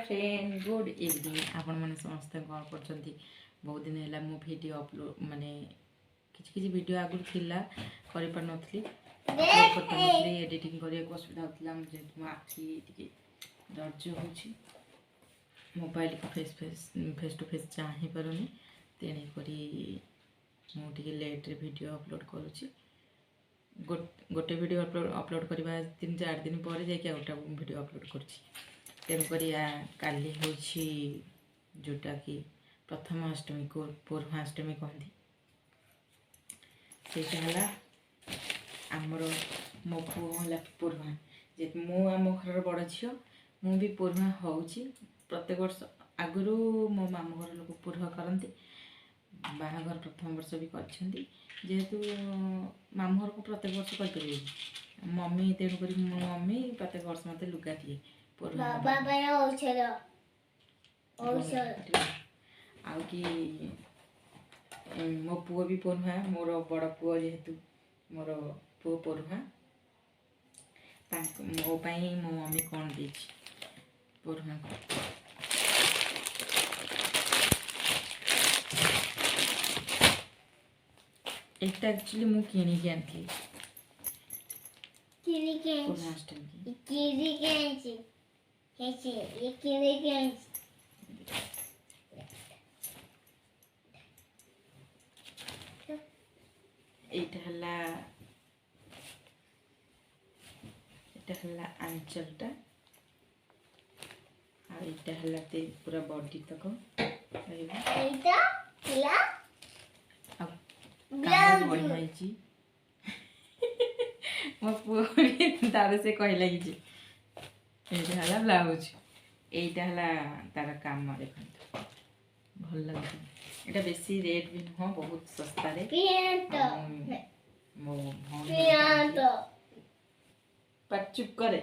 Friend good evening आपण मैंने समस्ते कौन कर बहुत दिन है मो वीडियो अपलोड माने किसी वीडियो आगुरी थिला करि पार नथली अपलोड कर एडिटिंग करने को असुविधा होता जेहेतु मो आखि दर्ज हो मोबाइल को फेस टू फेस चाही पारुनी तेणे करी मुझे लेट रे वीडियो अपलोड करुच्ची गोटे वीडियो अपलोड करवा 3-4 दिन पर जाके गोटे वीडियो अपलोड करुच्ची तेणुकरी काली हूँ जोटा कि प्रथमाष्टमी को पूर्वाष्टमी कहती से आमर मो पुओ है पूर्वा जे मु आम घर बड़ झील मु भी पूर्वा हूँ प्रत्येक वर्ष आगु मो मामू घर लोग पूर्वा करती बाहाघर प्रथम वर्ष भी करेतु मामू घर को प्रत्येक वर्ष कर मम्मी तेणुक मो मम्मी प्रत्येक वर्ष मत लुगा दिए आउ कि मो पुओ भी पढ़ुआ मोर बड़ पुओ जेहेतु मोर पुओ पढ़ुआ मो पाई मो मम्मी कौन दे पढ़ुआ एक एक्चुअली मु किणी आनी आंचलटा आईटा पूरा बॉडी तक मो पुओ तार से कह लगी यहाँ ब्लाउज यहाँ तार काम देखो भल लगे यहाँ बेसी रेट भी नुह बहुत सस्ता मो चुप करे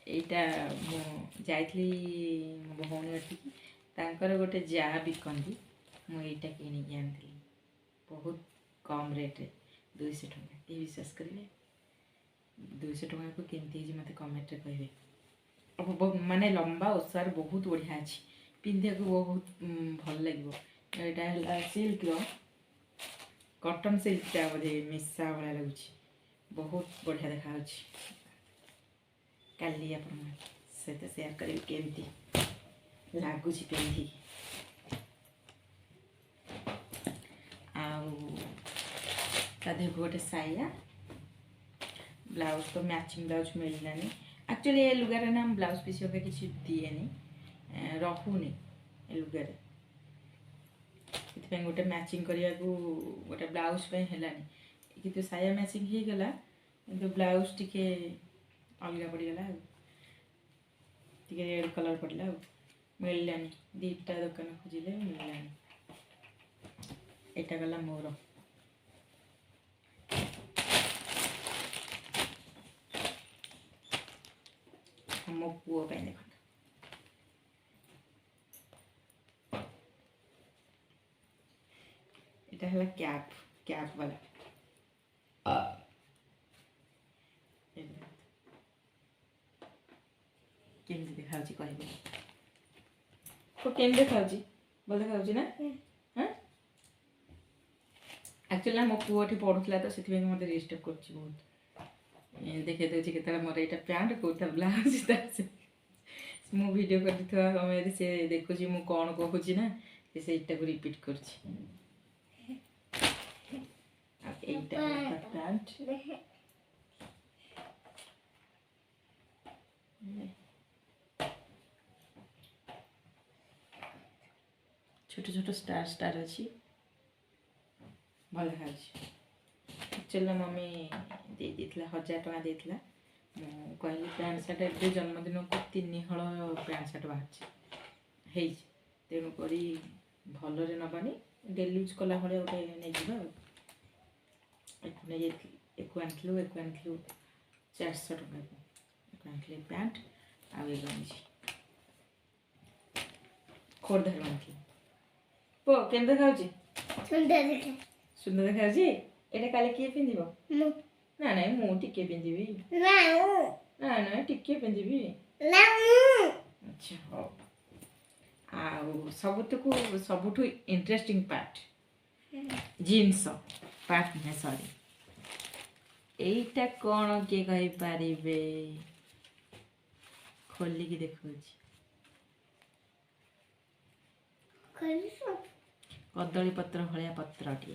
यहाँ जाइली मो भौणी अटिकी गोटे जा बिकती मुझे किणी आनी बहुत कम रेट 200 टंका ये विश्वास करेंगे 200 टंका को केमती मत कमेंट कहे माने लंबा ओसार बहुत बढ़िया अच्छी पिंधा को बहुत भल लगे यहाँ सिल्क कॉटन सिल्कटा बोधे मिशा भाया लगुच बहुत बढ़िया देखा काली आप सहित सेयार करेंगे केमती लगुच पिंधिकी आधे गोटे साया ब्लाउज तो मैचिंग ब्लाउज मिललानी एक्चुअली ये लुगार ना ब्लाउज पीस किसी दिएनी रहुनी लुगार इतने गोटे मैचिंग करने को गोटे ब्लाउज पे हेलानी कि साया मैचिंग हो गला कि ब्लाउज टिके अलग पड़गला रेड कलर पड़ला मिललानी दीटा दुकान खोजिले मिललानी एटा गला मोर मो पुओ पे देख यहाँ कैप वाला केमती देखा कह केम देखा भल देखा ना एक्चुअली मो पुओटी पढ़ुला तो से मत डिस्टर्ब कर बहुत देखे दूसरी के मोर यहाँ पैंट कौटा ब्लाउज मु वीडियो कर समय से देखुची मु कौन कहूँ ना से को रिपीट कर पैंट छोट छोट स्टार स्टार अच्छी भल देखा एक्चुअली मम्मी दे 1000 टका देला कहली पैंट सार्ट ए जन्मदिन को 3 हल पैंट सार्ट बाहर तेणुक भलरे नबानी डेली यूज कला भाई गोटे नहीं एक आनलु 400 टका आनली पैंट आगे खोर्धार आनली पो केम देखा सुंदर देखा एटा काले किए पिंधिबो ना ना मु टिके पिंधिबी ना ना टिके पिंधिबी ना ସବୁଠୁ इंटरेस्टिंग पार्ट जिनस पार्ट नहीं सॉरी एटा कौन किए कही पारिबे खोली की देखो कदली पत्र भलिया पत्र टी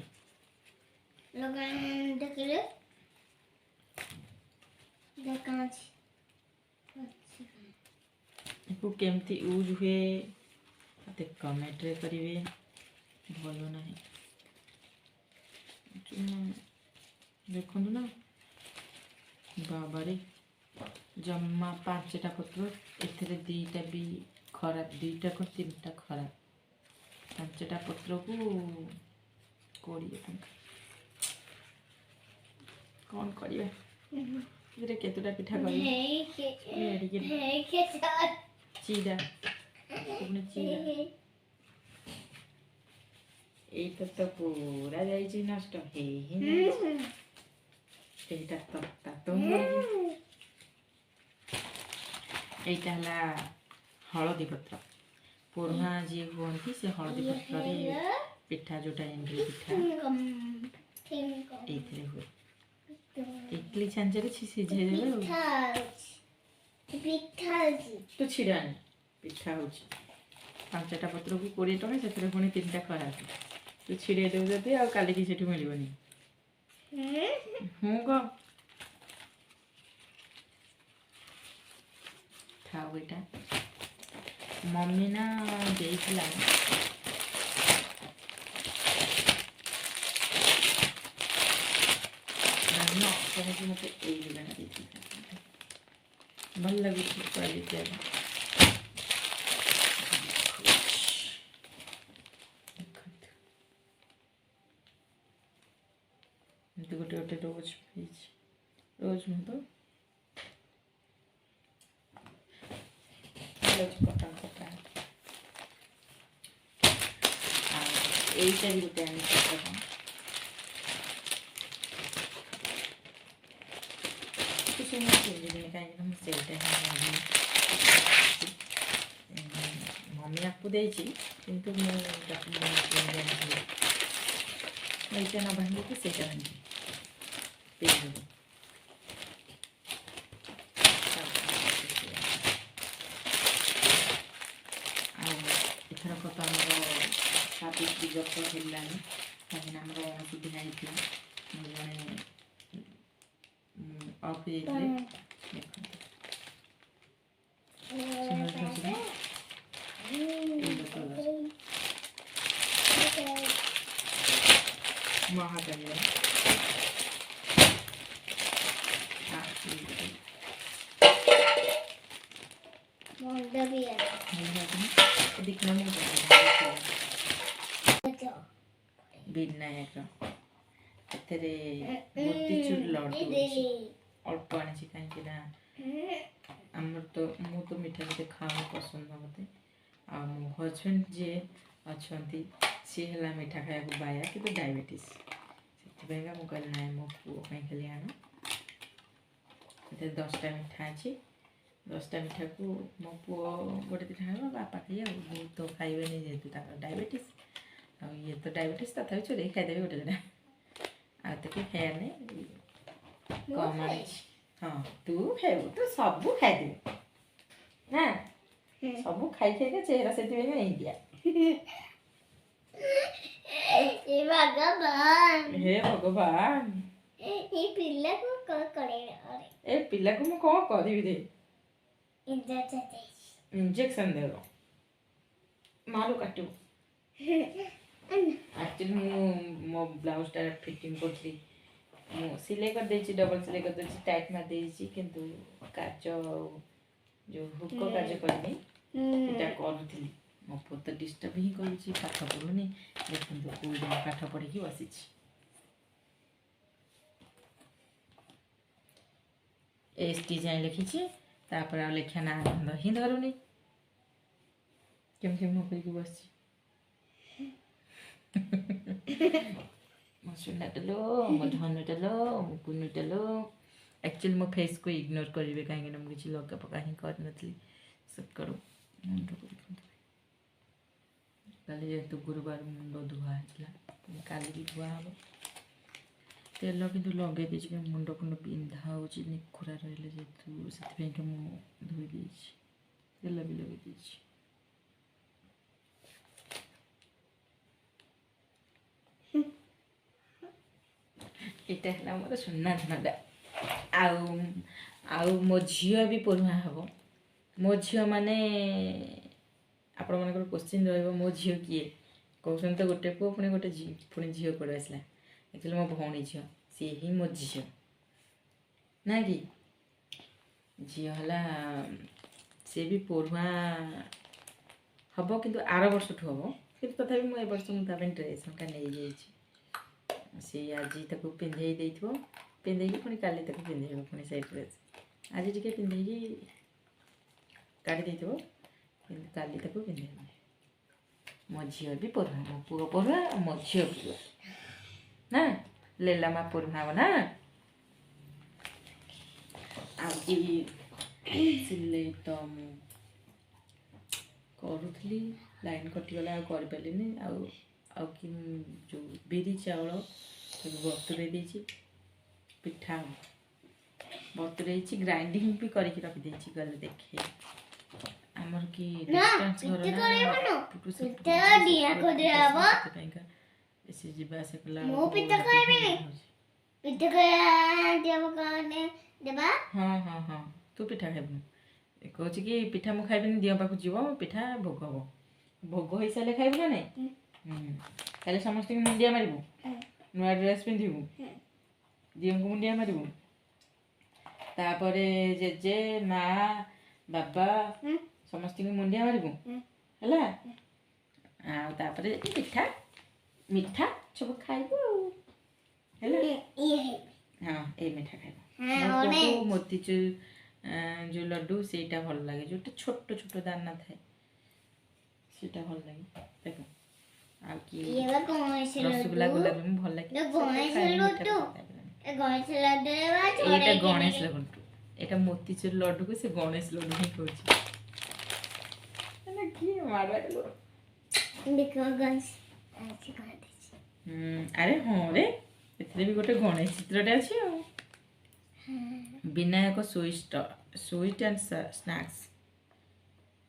देखिले केमती यूज हुए मत कमेंट रे करिवे भल ना देखु ना बाबारे जम्मा 5टा पत्र एथरे 2टा भी खराब 2टा को 3टा खराब 5टा पत्र को 20 टंका कौन करिया इधर केतुटा पिठा करी चीड़ा पुणे चीड़ा এইটা তো পুরা যাইছি নষ্ট এইটা তক্তা তো এইটা হলা হলদী পত্র পুরুনা যে হুঁতি সে হলদী পত্রে পিঠা যেটা এন্ড্রি পিঠা এইথিরে হুয়ে ইডলি ছাঞ্চরে সিঝাই দেবে তো ছিড়ানি পিঠা হচ্ছে 5टा पत्र को 20 टका से पुणी 3टा खराब तू छिड़े देव जदि आ काली की सेठी मिलबनी हूँ ग खाओ बेटा मम्मी ना देइथिला ना कहे मते एई लेना देइथिला भल लगी क्वालिटी तो गोटे गोटे रोज पेज रोज नु तो रोज कटा कटा এইটা भी गोटे आनी कुछ नहीं कहीं हम सेटा मम्मी आपको देची किंतु मैं এইটা না ভাঙলে কি সেটা ভাঙবে পেয়ে দেবো ଆଉ ଏଥରକ ତ ଆମର 23 ବର୍ଷ ହେଲାଣି କାହିଁକିନା ଆମର ଅଣସୁଧିଆ ହେଇଥିଲା ମୁଁ ଜଣେ ଅଫ୍ ହେଇଯାଇଥିଲେ महाकाली विनायक मोतीचूर लड्डू अल्प आनी कहीं आमर तो मु तो मिठा मत खावा पसंद मत आ मो हजबैंड जी अच्छा सी है मिठा खाया बाया कि डायबिटीज से मुझे ना मो पुओ खाली आण 10टा मिठा अच्छी 10टा मिठा को मो पुओ गोटे दिटा खाइबा बापा खाई तो खाइबे जेहेतु डायबिटीज आ ये तो डायबिटीज तथा चोरे खाईदेवी गोटे दिटा आ तो कि खाया नहीं कम हाँ तू खाइबू तो सबू खाईदे ना सबू खाई खाई चेहरा से इंडिया हे भगवान ये पिल्ला को कौन करेगा ए पिल्ला को मैं कौन करी दे इंजेक्शन दे दो मालू काटू एक्चुअली मो ब्लाउज टा फिटिंग करथली मो सिलाई कर देछि डबल सिलाई कर देछि टाइट मार देछि किंतु काज जो हुक काज करनी एटा करथली मो पुत डिस्टर्ब ही करूछि पाठ पढुनी देखंतु कोई दिन पाठ पढी कि बसिछि एसटी जाय लिखिछि तापर आ लेखा ना आनंद ही धरुनी केम मो करी बसिछि मो सुनाटलो मो धनुटलो मो कुनुटलो एक्चुअली मो फेस को इग्नोर करिवे काहे कि हम किछि लगा पका ही कर नथली सब करू मुंड को କାଲି ଯେହେତୁ ଗୁରୁବାର ମୁଣ୍ଡ ଧୁଆ ହେଇଥିଲା କାଲି ବି ଧୁଆ ହେବ। ତେଲ କିନ୍ତୁ ଲଗେଇ ଦେଇଛି କି ମୁଣ୍ଡ ଫୁଣ୍ଡ ବିନ୍ଧା ହେଉଛି ନିଖୁରା ରହିଲେ ଯେହେତୁ ସେଥିପାଇଁକି ମୁଁ ଧୋଇ ଦେଇଛି ତେଲ ବି ଲଗେଇ ଦେଇଛି। ଏଇଟା ହେଲା ମୋର ସୁନା ଧାନଟା। ଆଉ ଆଉ ମୋ ଝିଅ ବି ପଢ଼ୁଆ ହେବ। ମୋ ଝିଅ ମାନେ ଆପଣମାନଙ୍କର କୋଶ୍ଚିନ୍ ରହିବ ମୋ ଝିଅ କିଏ କହୁଛନ୍ତି ତ ଗୋଟେ ପୁଅ ପୁଣି ଗୋଟେ ଝିଅ ପୁଣି ଝିଅ କୁଆଡ଼େ ଆସିଲା। ଆକ୍ଚୁଆଲି ମୋ ଭଉଣୀ ଝିଅ ସିଏ ହିଁ ମୋ ଝିଅ ନା କି ଝିଅ ହେଲା ସିଏ ବି ପଢ଼ୁଆ ହେବ କିନ୍ତୁ ଆର ବର୍ଷଠୁ ହେବ କିନ୍ତୁ ତଥାପି ମୁଁ ଏ ବର୍ଷ ମୁଁ ତା ପାଇଁ ଡ୍ରେସ୍ ହେରିକା ନେଇଯାଇଛି। ସେ ଆଜି ତାକୁ ପିନ୍ଧେଇ ଦେଇଥିବ ପିନ୍ଧେଇକି ପୁଣି କାଲି ତାକୁ ପିନ୍ଧେଇବ ପୁଣି ସେଇ ଡ୍ରେସ୍ ଆଜି ଟିକେ ପିନ୍ଧେଇକି କାଢ଼ି ଦେଇଥିବ କିନ୍ତୁ କାଲି ତାକୁ ପିନ୍ଧେଇବ। ମୋ ଝିଅ ବି ପଢ଼ୁଆ ମୋ ପୁଅ ପଢ଼ୁଆ ମୋ ଝିଅ ପଢ଼ୁଆ ନା ଲେଲା ମା ପଢ଼ୁଆ ହେବ ନା। ଆଉ ସିଲେଇ ତ ମୁଁ କରୁଥିଲି ଲାଇନ୍ କଟିଗଲା ଆଉ କରିପାରିଲିନି। ଆଉ କି ଯେଉଁ ବିରି ଚାଉଳ ତାକୁ ବତୁରେଇ ଦେଇଛି ପିଠା ବତୁରେଇଛି ଗ୍ରାଇଣ୍ଡିଙ୍ଗ ବି କରିକି ରଖିଦେଇଛି ଗଲେ ଦେଖେ ଆମର କି ଡିଷ୍ଟାନ୍ସ ଘର ସେଥିପାଇଁକା ବେଶୀ ଯିବା ଆସିବା କଲା ହଁ ହଁ ହଁ ତୁ ପିଠା ଖାଇବୁ କହୁଛି କି ପିଠା ମୁଁ ଖାଇବିନି ଦିଅ ପାଖକୁ ଯିବ ପିଠା ଭୋଗ ହେବ ଭୋଗ ହେଇସାରିଲେ ଖାଇବୁ ନା ନାଇଁ ତାହେଲେ ସମସ୍ତଙ୍କୁ ମୁଣ୍ଡିଆ ମାରିବୁ ନୂଆ ଡ୍ରେସ୍ ପିନ୍ଧିବୁ ଦିଅଙ୍କୁ ମୁଣ୍ଡିଆ ମାରିବୁ ତାପରେ ଜେଜେ ମା ବାବା ସମସ୍ତଙ୍କୁ ମୁଣ୍ଡିଆ ମାରିବୁ ହେଲା। ଆଉ ତାପରେ ପିଠା ମିଠା ସବୁ ଖାଇବୁ ହେଲା। ହଁ ଏଇ ମିଠା ଖାଇବୁ ମୋତିଚୁର ଯେଉଁ ଲଡ଼ୁ ସେଇଟା ଭଲ ଲାଗେ ଯେଉଁଟା ଛୋଟ ଛୋଟ ଦାନା ଥାଏ ସେଇଟା ଭଲ ଲାଗେ ଦେଖ। ଆଉ କି ରସଗୋଲା ଗୋଲାପ ଜାମୁନ ଭଲ ଲାଗେ ଏଇଟା ଗଣେଶ ଲଡୁ ଏଇଟା ମୋତିଚୁର ଲଡୁକୁ ସେ ଗଣେଶ ଲଡୁ ହିଁ କହୁଛି। ଆରେ ହଁ ରେ ଏଥିରେ ବି ଗୋଟେ ଗଣେଶ ଚିତ୍ରଟେ ଅଛି ଆଉ। Binayak sweet and snacks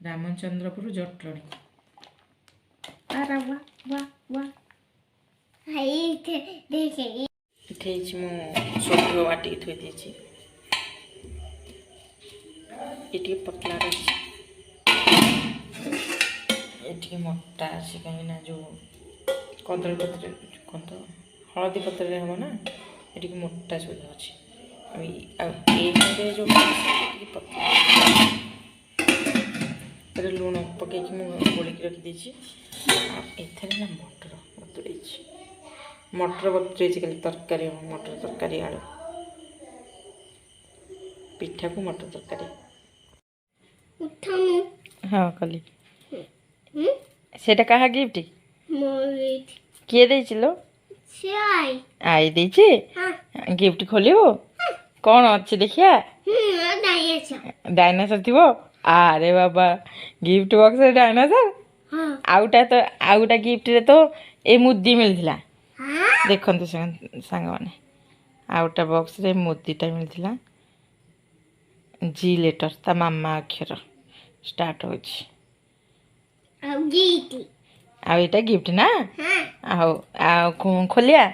Ramchandrapur Jatani. ଆରେ ବା ବା ବା ଏଠି ହେଇଛି ମୁଁ ସୋରିଷ ବାଟିକି ଥୋଇ ଦେଇଛି ଏ ଟିକେ ପତଳା ଅଛି ଏ ଟିକେ ମୋଟା ଅଛି କାହିଁକିନା ଯେଉଁ କଦଳୀ ପତ୍ର ହଳଦୀ ପତ୍ରରେ ହେବ ନା ଏ ଟିକେ ମୋଟା ସୋରିଷ ଅଛି ଆଉ ଏଇଥିରେ ଯେଉଁ ଟିକେ ପତଳା ଏଥିରେ ଲୁଣ ପକେଇକି ମୁଁ ଗୋଳିକି ରଖିଦେଇଛି। ଆଉ ଏଥିରେ ନା ମଟର ବତୁରେଇଛି ଖାଲି ତରକାରୀ ହେବ ମଟର ତରକାରୀ ଆଳୁ ପିଠାକୁ ମଟର ତରକାରୀ ହଁ କଲି। ସେଇଟା କାହା ଗିଫ୍ଟ କିଏ ଦେଇଛି ଲୋ ଆଇ ଦେଇଛି ଗିଫ୍ଟ ଖୋଲିବୁ କ'ଣ ଅଛି ଦେଖିଆ ଡାଇନୋସର ଥିବ ଆରେ ବାବା ଗିଫ୍ଟ ବକ୍ସରେ ଡାଇନୋସର ଆଉ ଗୋଟେ ଗିଫ୍ଟରେ ତ ଏଇ ମୁଦି ମିଳିଥିଲା ଦେଖନ୍ତୁ ସାଙ୍ଗମାନେ ଆଉ ଗୋଟେ ବକ୍ସରେ ମୁଦିଟା ମିଳିଥିଲା ଜି ଲେଟର ତା ମାମା ଅକ୍ଷର ଷ୍ଟାର୍ଟ ହେଉଛି ଆଉ ଏଇଟା ଗିଫ୍ଟ ନା ଆଉ ଖୋଲିଆ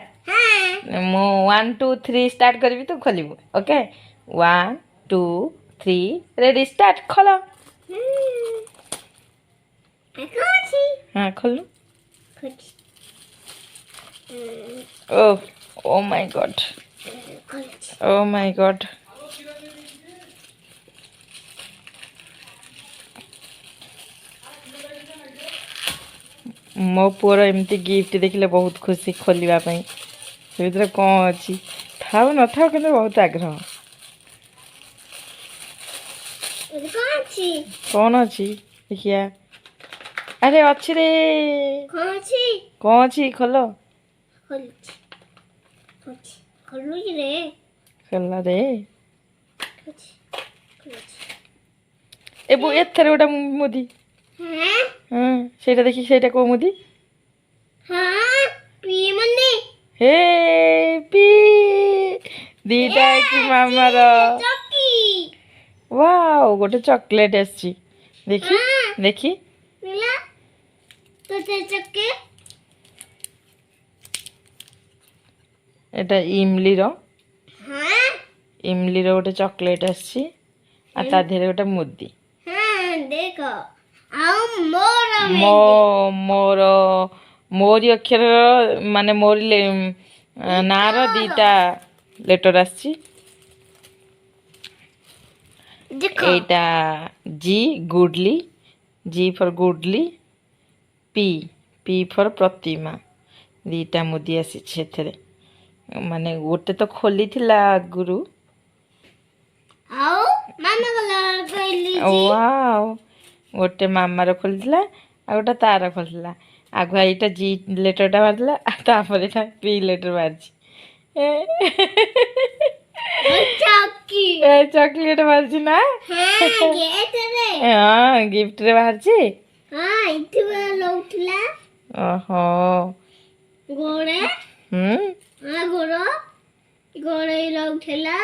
ମୁଁ 1 2 3 ଷ୍ଟାର୍ଟ କରିବି ତୁ ଖୋଲିବୁ ଓକେ 1 2 3 ରେଡି ଷ୍ଟାର୍ଟ ଖୋଲ ହଁ ଖୋଲୁ ଓ ମାଇ ଗଡ୍ ମୋ ପୁଅର ଏମିତି ଗିଫ୍ଟ ଦେଖିଲେ ବହୁତ ଖୁସି ଖୋଲିବା ପାଇଁ ସେ ଭିତରେ କ'ଣ ଅଛି ଥାଉ ନଥାଉ କିନ୍ତୁ ବହୁତ ଆଗ୍ରହ କ'ଣ ଅଛି ଦେଖିଆ ଆରେ ଅଛି ରେ କ'ଣ ଅଛି ଖୋଲ ଖୋଲା ରେ ଏଥିରେ ଗୋଟେ ମୁଦି ହଁ ସେଇଟା ଦେଖି ସେଇଟା କୋଉ ମୁଦି ହଁ ପିମନି ହେ ପି ଦିଟା ଅଛି ମାମାର ଚକି ୱାଓ ଗୋଟେ ଚକୋଲେଟ୍ ଆସିଛି ଦେଖି ଦେଖି ମିଲା ତୋତେ ଚକି ଏଟା ଇମଲିର ହଁ ଗୋଟେ ଚକୋଲେଟ୍ ଆସିଛି ଆଉ ତା ଦେହରେ ଗୋଟେ ମୁଦି ହଁ ଦେଖ ଆଉ ମୋର ମୋର ମୋରି ଅକ୍ଷର ମାନେ ମୋରି ନାଁର ଦିଟା ଲେଟର ଆସିଛି ଦେଖ এইটা জি গুডলি জি ফর গুডলি পি পি ଫର ପ୍ରତିମା ଦୁଇଟା ମୁଦି ଆସିଛି ସେଥିରେ ମାନେ ଗୋଟେ ତ ଖୋଲିଥିଲା ଆଗରୁ ଆଉ ମାମା ଗଲା କହିଲି ୱାଓ ଗୋଟେ ମାମାର ଖୋଲିଥିଲା ଆଉ ଗୋଟେ ତାର ଖୋଲିଥିଲା ଆଗୁଆ ଏଇଟା ଜି ଲେଟରଟା ବାହାରିଥିଲା ଆଉ ତାପରେ ଏଇଟା ପି ଲେଟର ବାହାରିଛି ଚକି ଚକୋଲେଟ୍ ବାହାରିଛି ନା ହଁ ଗେଟରେ ହଁ ଗିଫ୍ଟରେ ବାହାରିଛି ହଁ ଏଠି ଲଉଥିଲା ଓହୋ ଗୋଡେ ହୁଁ ଗୋଡ ଗୋଡେ ଲଉଥିଲା